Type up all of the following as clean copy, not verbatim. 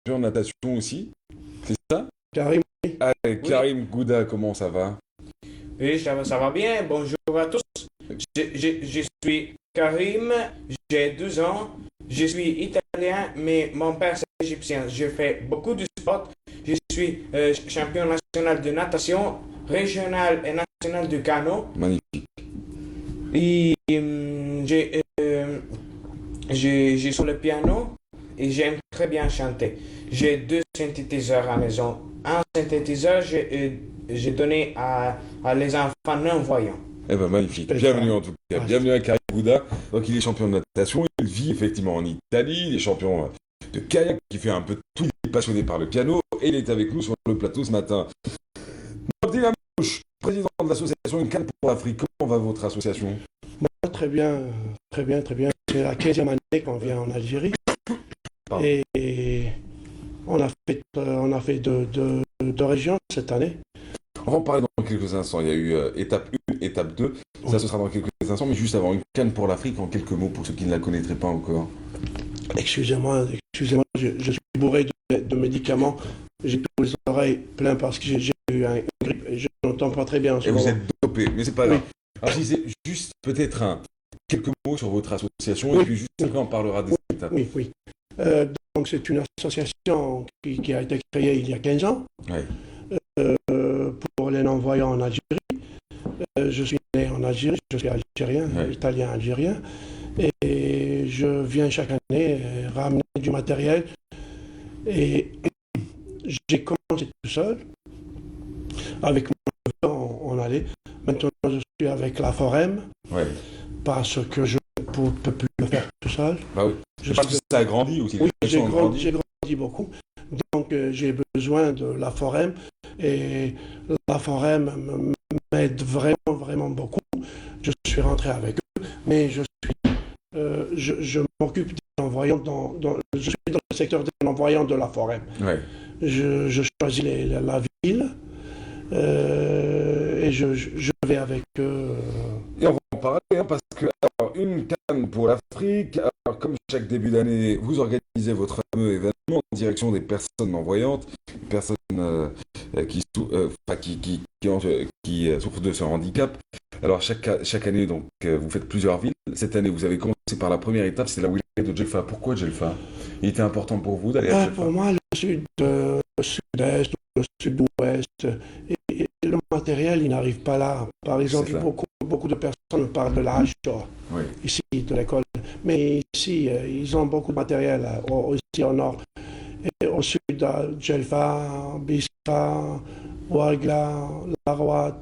champion de natation aussi, c'est ça? Karim, Allez, Oui, Karim Gouda, comment ça va? oui, ça va bien. Bonjour à tous. Je suis Karim, j'ai 12 ans. Je suis italien, mais mon père c'est égyptien. Je fais beaucoup de sport. Je suis champion national de natation, régional et national de canot. Magnifique. Et j'ai sur le piano et j'aime très bien chanter. J'ai deux synthétiseurs à la maison. Un synthétiseur, j'ai donné à les enfants non-voyants. Eh ben magnifique. spécial. Bienvenue en tout cas. Ah, Bienvenue à Karim Gouda. Donc il est champion de natation, il vit effectivement en Italie, il est champion de kayak, il fait un peu de tout, il est passionné par le piano et il est avec nous sur le plateau ce matin. Abdel Amouche, président de l'association Une canne pour l'Afrique, comment va votre association? très bien, très bien, très bien. C'est la 15e année qu'on vient en Algérie. Pardon. Et on a fait deux régions cette année. On va en parler dans quelques instants. Il y a eu étape 1, étape 2. Ça, ce sera dans quelques instants. Mais juste avant, une canne pour l'Afrique en quelques mots pour ceux qui ne la connaîtraient pas encore. Excusez-moi, je suis bourré de médicaments. J'ai tous les oreilles pleines parce que j'ai eu une grippe et je n'entends pas très bien en ce Et vous moment. êtes dopé, mais c'est pas Oui, grave. Alors, si c'est juste peut-être quelques mots sur votre association et oui, puis juste après, on parlera des étapes. oui, oui. Donc c'est une association qui a été créée il y a 15 ans Ouais. pour les non-voyants en Algérie. Je suis né en Algérie, je suis algérien, Ouais. italien-algérien, et je viens chaque année ramener du matériel. Et j'ai commencé tout seul, avec mon neveu, on allait. Maintenant, je suis avec la Forem, Ouais. parce que je ne peux plus le faire tout seul. Bah oui. Je Parce que suis- ça a grandi aussi. Oui, Les gens ont grandi. j'ai grandi beaucoup, donc j'ai besoin de la Forem, et la Forem m'aide vraiment, vraiment beaucoup. Je suis rentré avec eux, mais je m'occupe des non-voyants je suis dans le secteur des non-voyants de la Forem. Ouais. Je choisis la ville et je vais avec eux. Et on va en parler hein, parce que alors, une canne pour l'Afrique. Alors, comme chaque début d'année, vous organisez votre fameux événement en direction des personnes non-voyantes, personnes enfin, qui souffrent de ce handicap. Alors chaque année, donc, vous faites plusieurs villes. Cette année, vous avez commencé par la première étape, c'est la wilaya de Djelfa. Pourquoi Djelfa? Il était important pour vous d'aller à Djelfa? Pour moi, le sud-est, le sud-ouest, et le matériel, il n'arrive pas là. Par exemple, ça. beaucoup de personnes parlent de la Hachor, Oui. ici, de l'école. Mais ici, ils ont beaucoup de matériel, ici au nord. Et au sud, à Djelfa, Biska, Ouargla, Larouat.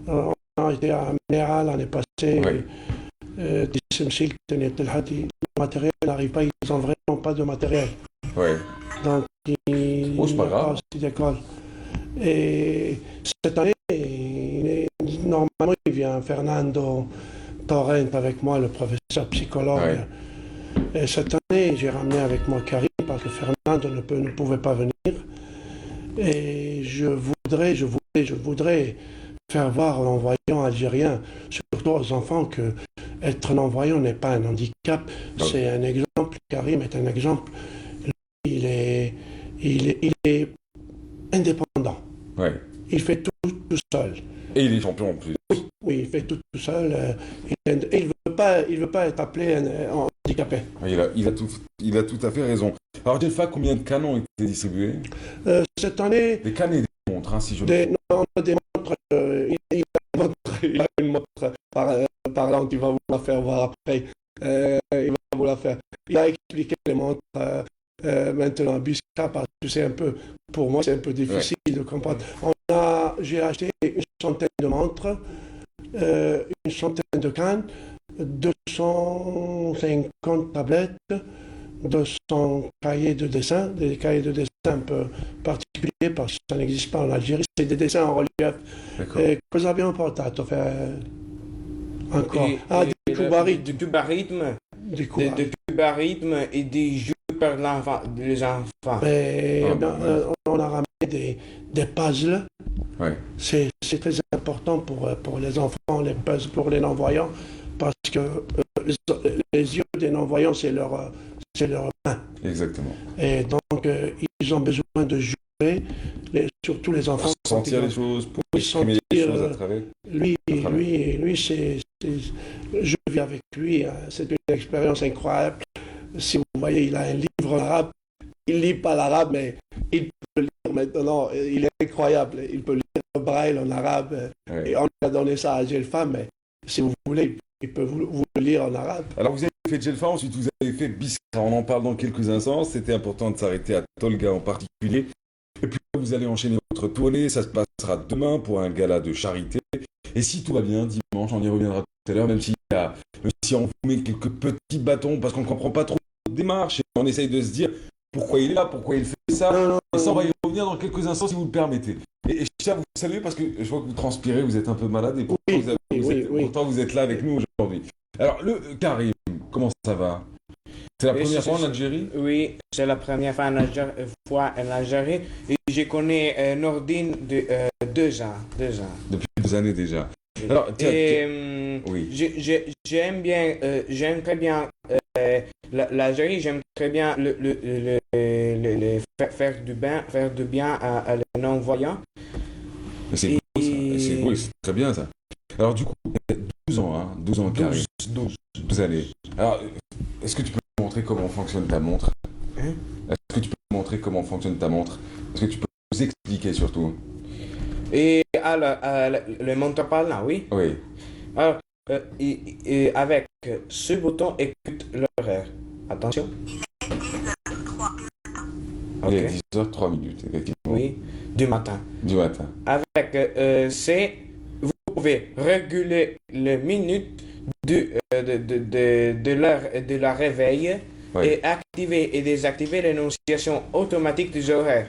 On a été à Méral l'année passée. Oui. Tissemsil, Tenet El Hadi. Le matériel n'arrive pas, ils n'ont vraiment pas de matériel. Ouais. Donc, il Oh, c'est n'y pas a pas grave. aussi d'école. Et cette année, normalement, il vient Fernando Torrent avec moi, le professeur psychologue. Ouais. Et cette année, j'ai ramené avec moi Karim parce que Fernando ne pouvait pas venir. Et je voudrais faire voir aux non-voyants algériens, surtout aux enfants, que être non-voyant n'est pas un handicap, Non. c'est un exemple. Karim est un exemple. Il est, il est indépendant. Ouais. Il fait tout seul. Et il est champion en plus. Oui, il fait tout seul. Il veut pas être appelé un handicapé. Il a tout à fait raison. Alors, Djelfa, combien de canons ont été distribués? Cette année, Des cannes et des montres, hein, si je me trompe. non, on a des montres. Il a une montre parlante, il va vous la faire voir après. Il va vous la faire. Il a expliqué les montres maintenant à Bisca parce que pour moi, c'est un peu difficile de comprendre. J'ai acheté une centaine de montres, une centaine de cannes, 250 tablettes, 200 cahiers de dessin, des cahiers de dessin un peu particuliers parce que ça n'existe pas en Algérie, c'est des dessins en relief. D'accord. Cosa abbiamo portato ancora? Des Du cubaritmi, cubarisme, des de cubarisme et des jeux pour les enfants. On a ramené des puzzles. Ouais. C'est très important pour les enfants, les puzzles pour les non-voyants, parce que les yeux des non-voyants, c'est leur main. Exactement. Et donc, Donc, ils ont besoin de jouer, surtout les enfants. Pour sentir les choses, pour Oui, exprimer les sentir, choses à travers. Lui, à travers. je vis avec lui, hein. C'est une expérience incroyable. Si vous voyez, il a un livre en arabe. Il ne lit pas l'arabe, mais il peut lire maintenant. Il est incroyable. Il peut lire le braille en arabe. Ouais. Et on a donné ça à Jelfa, mais si vous voulez, il peut vous le lire en arabe. Alors vous avez fait Jelfa, ensuite vous avez fait Biskra, on en parle dans quelques instants, c'était important de s'arrêter à Tolga en particulier. Et puis vous allez enchaîner votre tournée, ça se passera demain pour un gala de charité. Et si tout va bien, dimanche, on y reviendra tout à l'heure, même si on vous met quelques petits bâtons parce qu'on ne comprend pas trop la démarche et on essaye de se dire pourquoi il est là, pourquoi il fait ça. Et ça, on va y revenir dans quelques instants si vous le permettez. Et je tiens à vous saluer parce que je vois que vous transpirez, vous êtes un peu malade et pourtant, pourtant vous êtes là avec nous aujourd'hui. Alors, le Karim, comment ça va? C'est la première fois en Algérie? Oui, c'est la première fois en Algérie. Et je connais Nordine de 2 ans. Depuis 2 années déjà. Alors, oui. J'aime très bien l'Algérie, j'aime très bien faire du bien à les non-voyants. C'est beau, ça. C'est beau, c'est très bien ça. Alors du coup, 12 ans, hein, 12 ans Karim. 12 années. Alors, est-ce que tu peux me montrer comment fonctionne ta montre? Est-ce que tu peux me montrer comment fonctionne ta montre? Est-ce que tu peux nous expliquer surtout? Et alors, le montre par là, oui. Oui. Alors, avec ce bouton, écoute l'horaire. Attention. Il est 10h03 minutes, effectivement. Oui, du matin. Du matin. Avec vous pouvez réguler les minutes de leur réveil Oui. et activer et désactiver l'énonciation automatique des horaires.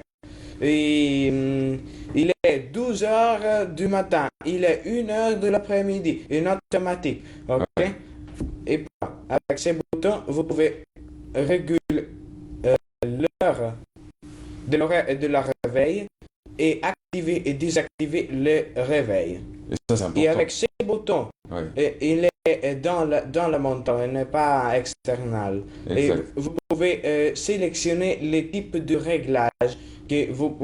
Et, il est 12 heures du matin, il est 1 heure de l'après-midi, une automatique. Ok? Et avec ces boutons, vous pouvez réguler l'heure de l'horaire et de la réveil et activer et désactiver le réveil. Et ça, c'est important. Et avec ces boutons, il est dans le montant, il n'est pas external. Exact. Et vous pouvez sélectionner les types de réglages que vous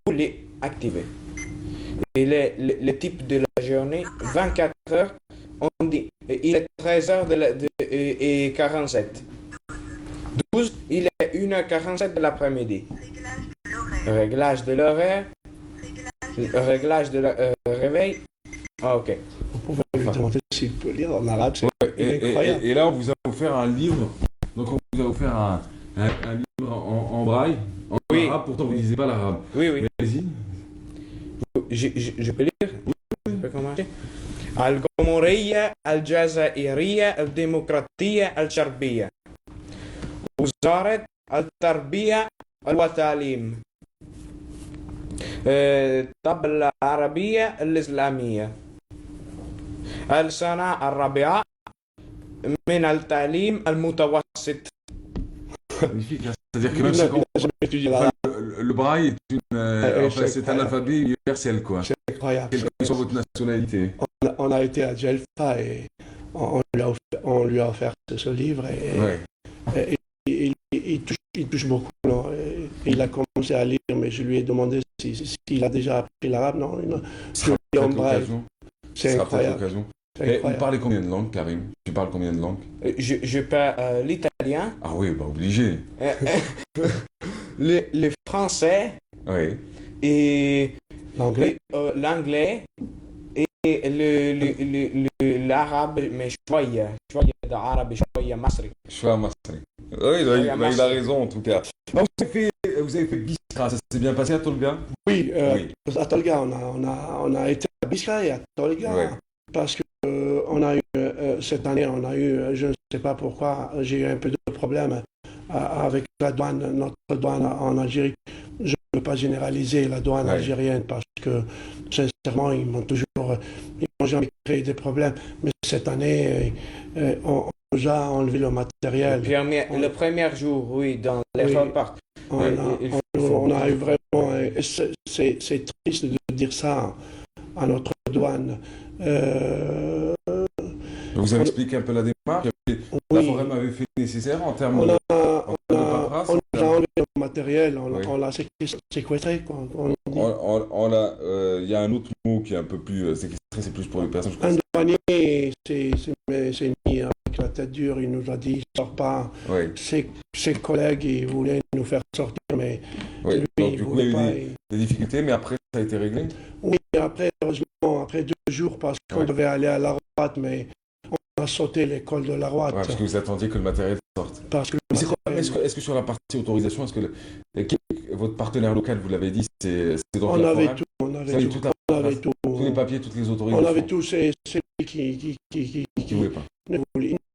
voulez activer. Et le type de la journée, 24 heures, on dit, il est 13 heures et 47. 12, il est 1h47 de l'après-midi. Réglage de l'horaire. Réglage de réveil. Ah, ok. Vous pouvez lui demander s'il peut lire en arabe, c'est incroyable. Et là, on vous a offert un livre. Donc, on vous a offert un livre en braille, en arabe. Pourtant, vous ne lisez pas l'arabe. Oui, oui. Vas-y. Je peux lire? Je peux commencer. الجمهورية الجزائرية الديمقراطية الشعبية وزارة التربية والتعليم الطبلة العربية الإسلامية السنة الرابعة من التعليم المتوسط. Magnifique, hein. C'est-à-dire que même si le braille est enfin, c'est un alphabet universel, quoi. C'est incroyable. Quelle que soit votre nationalité. On a été à Jelfa et on lui a offert ce livre et il touche beaucoup. Non, et il a commencé à lire, mais je lui ai demandé s'il a déjà appris l'arabe. Non, c'est incroyable. Et vous parlez combien de langues, Karim? Tu parles combien de langues? Je parle l'italien. Ah oui, bah obligé. Le français. Oui. Et l'anglais. L'anglais. Et l'arabe, mais شوية ده عربي شوية مصري. شوية مصري. Oui, il a raison en tout cas. Alors, vous avez fait Biskra, ça s'est bien passé à Tolga? Oui, à Tolga, on a été à Biskra et à Tolga parce que cette année, je ne sais pas pourquoi, j'ai eu un peu de problème avec la douane, notre douane en Algérie. Je ne peux pas généraliser la douane algérienne parce que, sincèrement, ils m'ont jamais créé des problèmes. Mais cette année, on nous a enlevé le matériel. Le premier jour, oui, dans l'aéroport. On a eu vraiment... C'est triste de dire ça à notre douane. Vous avez expliqué un peu la démarche. La forêt m'avait fait nécessaire en termes de paperasse. On nous a enlevé matériel, Oui. on l'a séquestré, quoi. On dit. Il y a un autre mot qui est un peu plus séquestré, c'est plus pour les personnes, je crois. Un douanier s'est mis avec la tête dure, il nous a dit, sort pas. Oui, Ses collègues, ils voulaient nous faire sortir, mais oui. lui, Donc il du coup, il voulait y a pas. eu des difficultés, mais après, ça a été réglé. Oui, après, heureusement, après 2 jours, parce qu'on Ouais. devait aller à la Roite, mais on a sauté l'école de la Ouais, Roite. parce que vous attendiez que le matériel sorte. Parce que Mais est-ce que sur la partie autorisation, est-ce que votre partenaire local, vous l'avez dit, c'est donc on la avait forêt? tout, on Vous avait avez tout, tout à on avait tout. tous les papiers, toutes les On autorisations avait tout, c'est lui qui voulaient pas. il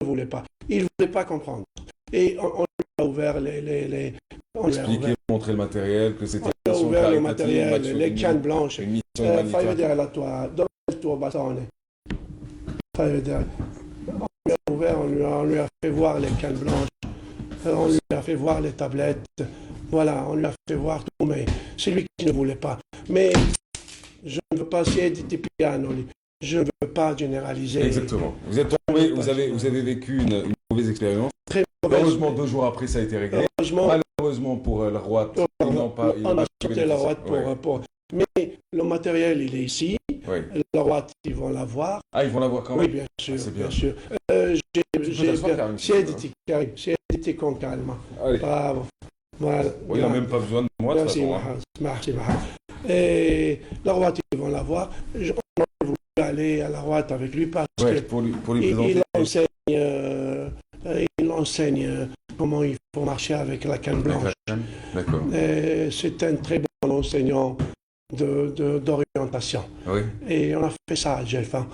ne voulait pas. Il ne voulait pas comprendre. Et on lui a ouvert on lui a Expliquer, ouvert, montrer le matériel, que c'était on une lui a mission ouvert le caritative, une matériel, action les cannes blanches. une mission Fai humanitaire. vedere la tua, dove è il tuo bastone? Fai vedere. On lui a ouvert, on lui a fait voir les cannes blanches, on lui a fait voir les tablettes, voilà, on lui a fait voir tout, mais c'est lui qui ne voulait pas. Mais je ne veux pas siediti piano, je ne veux pas généraliser. Exactement. Vous êtes tombé, vous avez vécu une mauvaise expérience. Très mauvaise. Heureusement, 2 jours après, ça a été réglé. Heureusement, Malheureusement pour le roi, ils n'ont pas. on a sauté la Roite pour. Mais le matériel, il est ici. Oui. La Roite, ils vont l'avoir. Ah, ils vont l'avoir quand Oui, même. bien sûr, c'est bien. bien sûr. t'asseoir, Karim, si tu veux, Siediti con calma. Allez. Bravo. Voilà. Oui, il n'a même pas besoin de moi, de toute Merci, façon. Mahaz. Merci, Mahaz. Et la Roite, ils vont l'avoir. On a voulu aller à la Roite avec lui parce Ouais, que pour lui présenter. il enseigne comment il faut marcher avec la canne blanche. D'accord. C'est un très bon enseignant d'orientation. Oui. Et on a fait ça à Gelfin.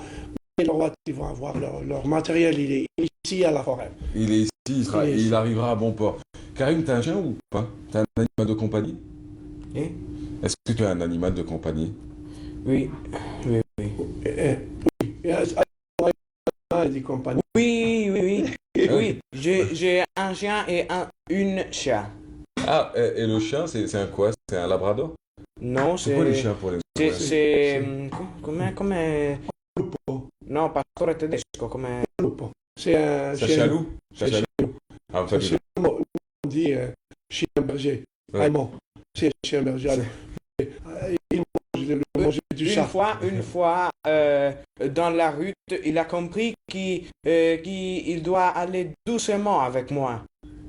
Et les Rois, ils vont avoir leur matériel, il est ici à la forêt. Il est ici, il arrivera à bon port. Karim, t'as un chien ou pas? T'as un animal de compagnie? Eh? Est-ce que tu as un animal de compagnie? Oui, oui, oui. Et des compagnies. Oui, oui, oui. Oui, j'ai un chien et une chat. Ah, et le chien, c'est un quoi? C'est un labrador? Non, C'est quoi les chiens pour les Come... Lupo. No, pastore tedesco, come... Lupo. C'est un chien. Chachalou? C'est Chachalou. Ah, fabuleux. on dit chien berger. Ouais. Allemand. C'est chien berger. Il mange du chat. Une fois dans la rue, il a compris qu'il doit aller doucement avec moi.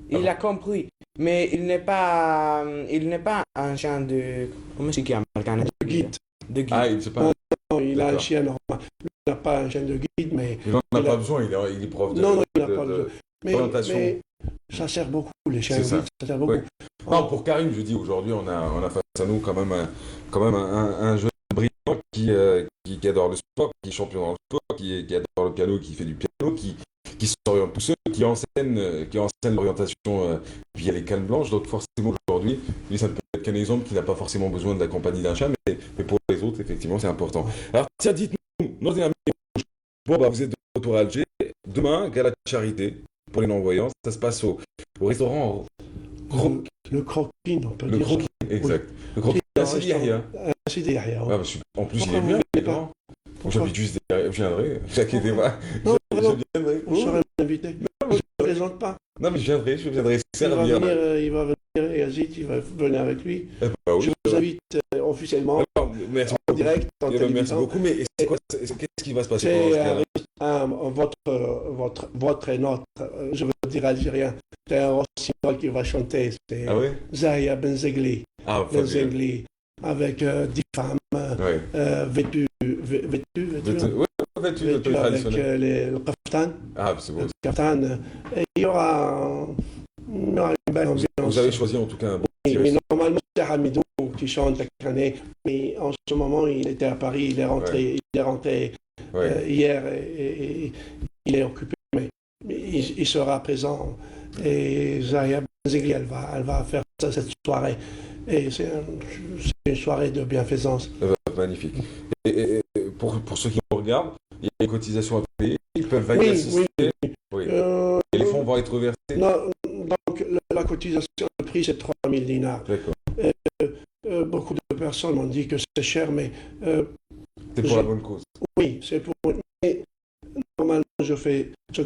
Il a compris, mais il n'est pas un chien de... Comment si chiama il cane? De guide. De guide. Ah, il sait pas. Non, il a un D'accord. chien normal. Il n'a pas un chien de guide, mais. Il n'en a Il a- pas besoin, il est prof de. Non, il n'a de- pas de- besoin. d'orientation. Mais ça sert beaucoup, les chiens C'est de ça. guide, ça sert beaucoup. Oui. Non, pour Karim, je dis aujourd'hui, on a face à nous quand même un jeune brillant qui adore le sport, qui est champion dans le sport, qui adore le piano, qui fait du piano, qui s'oriente tout seul, qui enseigne l'orientation via les cannes blanches. Donc forcément aujourd'hui, lui, ça ne peut être qu'un exemple qui n'a pas forcément besoin de la compagnie d'un chat, mais pour les autres, effectivement, c'est important. Alors tiens, dites-nous, nos amis, bon, bah, vous êtes de retour à Alger. Demain, gala de charité pour les non-voyants. Ça se passe au restaurant Le croquis, on peut Le dire. croquis, exact. Le croquis, c'est Yahya. C'est derrière. Ah, bah, en plus, il est Pourquoi bien, vous il est voulez pas grand. J'habite juste derrière, je viendrai. Ne vous inquiétez pas. Non, Je vraiment, viendrai. vous serez invité. Je ne plaisante pas. Non, mais je viendrai Il va servir. venir, et Yazid, il va venir avec lui. Eh bah oui, Je vous invite officiellement, Alors, merci en beaucoup. direct, en Eh ben, merci télévision. beaucoup, mais qu'est-ce qui va se passer pendant ce C'est gala? votre et notre, je veux dire algérien, c'est un rossignol qui va chanter, c'est Ah oui? Zahia Benzegli, Ah, fabuleux. avec 10 femmes Ouais. vêtues Ouais, vêtu de vêtues tenue avec traditionnelle. le kaftan. Ah, c'est beau. Le kaftan, et il y aura une belle ambiance. Vous avez choisi en tout cas un bon Oui, petit mais resto. normalement, c'est Hamidou qui chante chaque année, mais en ce moment, il était à Paris, il est rentré Ouais. hier et il est occupé, mais il sera présent. Et Zahia Benzegli, elle va faire cette soirée. Et c'est une soirée de bienfaisance. Magnifique. Et pour ceux qui nous regardent, il y a une cotisation à payer. Ils peuvent y assister. Oui. Et les fonds vont être versés. Non, donc la cotisation, le prix, c'est 3000 dinars. D'accord. Beaucoup de personnes m'ont dit que c'est cher, mais C'est pour la bonne cause. oui, c'est pour. Mais normalement, je fais ce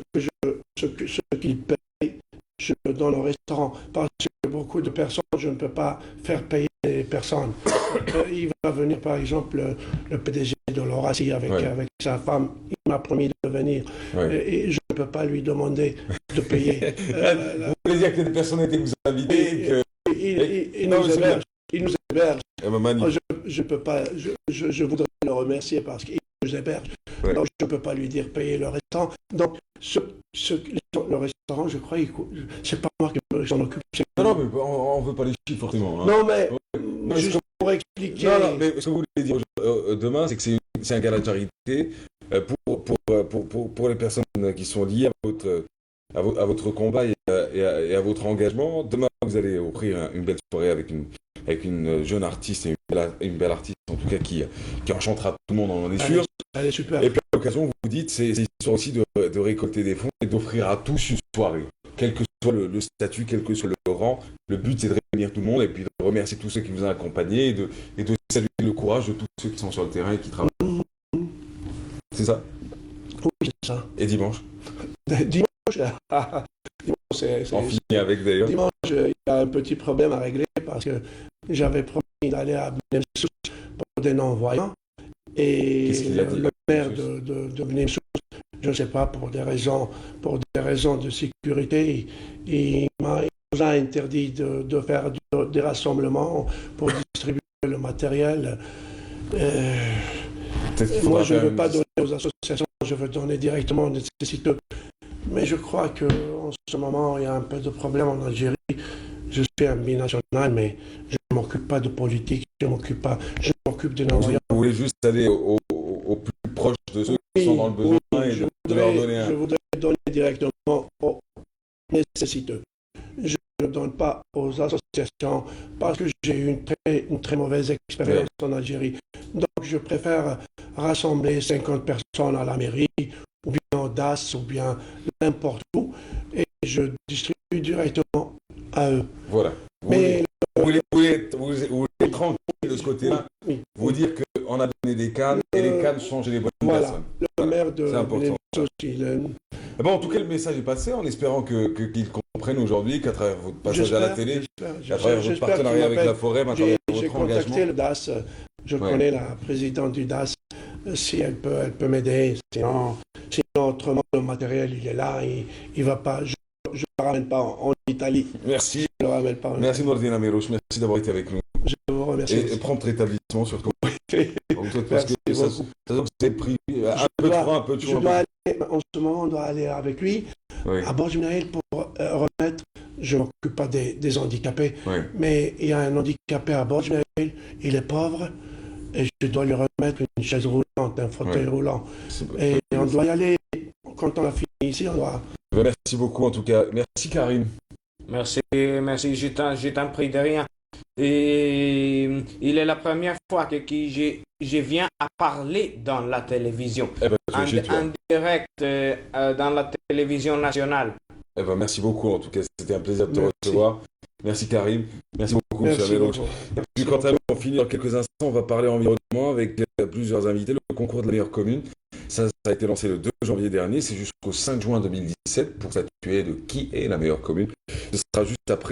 qu'ils payent, je le donne au restaurant. Parce que beaucoup de personnes, je ne peux pas faire payer les personnes. Il va venir, par exemple, le PDG de l'Horacie avec sa femme. Il m'a promis de venir. Et je ne peux pas lui demander de payer. Vous voulez dire que des personnalités vous invitent il nous héberge. Il nous héberge. Je peux pas, je voudrais le remercier parce qu'il nous héberge. Donc je ne peux pas lui dire payer le restaurant. Donc le restaurant, je crois, c'est pas moi qui s'en occupe. Non, mais on ne veut pas les chiffres forcément. Hein. Non, mais juste pour expliquer. Non, mais ce que vous voulez dire demain, c'est que c'est un gala de charité pour les personnes qui sont liées à votre combat et à votre engagement. Demain, vous allez offrir une belle soirée avec une jeune artiste et une belle artiste en tout cas qui enchantera tout le monde, on en est sûr. Elle est super. Et puis à l'occasion, vous dites, c'est histoire aussi de récolter des fonds et d'offrir à tous une soirée, quel que soit le statut, quel que soit le rang. Le but, c'est de réunir tout le monde et puis de remercier tous ceux qui vous ont accompagné et de saluer le courage de tous ceux qui sont sur le terrain et qui travaillent. C'est ça? Oui, c'est ça. Et dimanche? Dimanche, on finit avec d'ailleurs. Dimanche, il y a un petit problème à régler parce que j'avais promis d'aller à Bnemsous pour des non-voyants. Et le maire de Bnemsous, je ne sais pas, pour des raisons de sécurité, il nous a interdit de faire des rassemblements pour distribuer le matériel. Moi, je ne veux pas donner aux associations, je veux donner directement aux nécessiteux. Mais je crois qu'en ce moment, il y a un peu de problème en Algérie. Je suis un binational, mais je ne m'occupe pas de politique, je m'occupe des non-voyants. Vous voulez juste aller au plus proche de ceux qui sont dans le besoin et de leur donner un... Je voudrais donner directement aux nécessiteux. Je ne donne pas aux associations parce que j'ai eu une très mauvaise expérience en Algérie. Donc je préfère rassembler 50 personnes à la mairie, ou bien au DAS, ou bien n'importe où, et je distribue directement à eux. Voilà. Vous voulez être tranquille de ce côté-là, vous dire qu'on a donné des cannes et les cannes sont chez les bonnes personnes. Le maire de Bnemsous, en tout cas, le message est passé en espérant qu'ils comprennent aujourd'hui qu'à travers votre passage à la télé, à travers votre partenariat avec la forêt, à travers votre engagement. J'ai contacté le DAS, je connais la présidente du DAS, si elle peut m'aider. Sinon, autrement, le matériel, il est là, il va pas. Je ne le ramène pas en Italie. Merci. Je le ramène pas en Merci Nordine Amerouche, merci d'avoir été avec nous. Je vous remercie. Et prompt rétablissement surtout. Parce que ça c'est pris un peu de froid, un peu de chaud. En ce moment, on doit aller avec lui à Borjunaïl pour remettre. Je ne m'occupe pas des handicapés, mais il y a un handicapé à Borjunaïl, il est pauvre, et je dois lui remettre une chaise roulante, un fauteuil roulant. Et on doit y aller. Quand on a fini ici, on doit... Merci beaucoup en tout cas. Merci Karim. Merci, je t'en prie de rien. Et il est la première fois que je viens à parler dans la télévision, en direct dans la télévision nationale. Merci beaucoup, en tout cas, c'était un plaisir de te recevoir. Merci Karim, merci beaucoup M. Amerouche. Et puis quant à nous, on finit dans quelques instants, on va parler environnement avec plusieurs invités. Le concours de la meilleure commune, ça a été lancé le 2 janvier dernier, c'est jusqu'au 5 juin 2017 pour statuer de qui est la meilleure commune. Ce sera juste après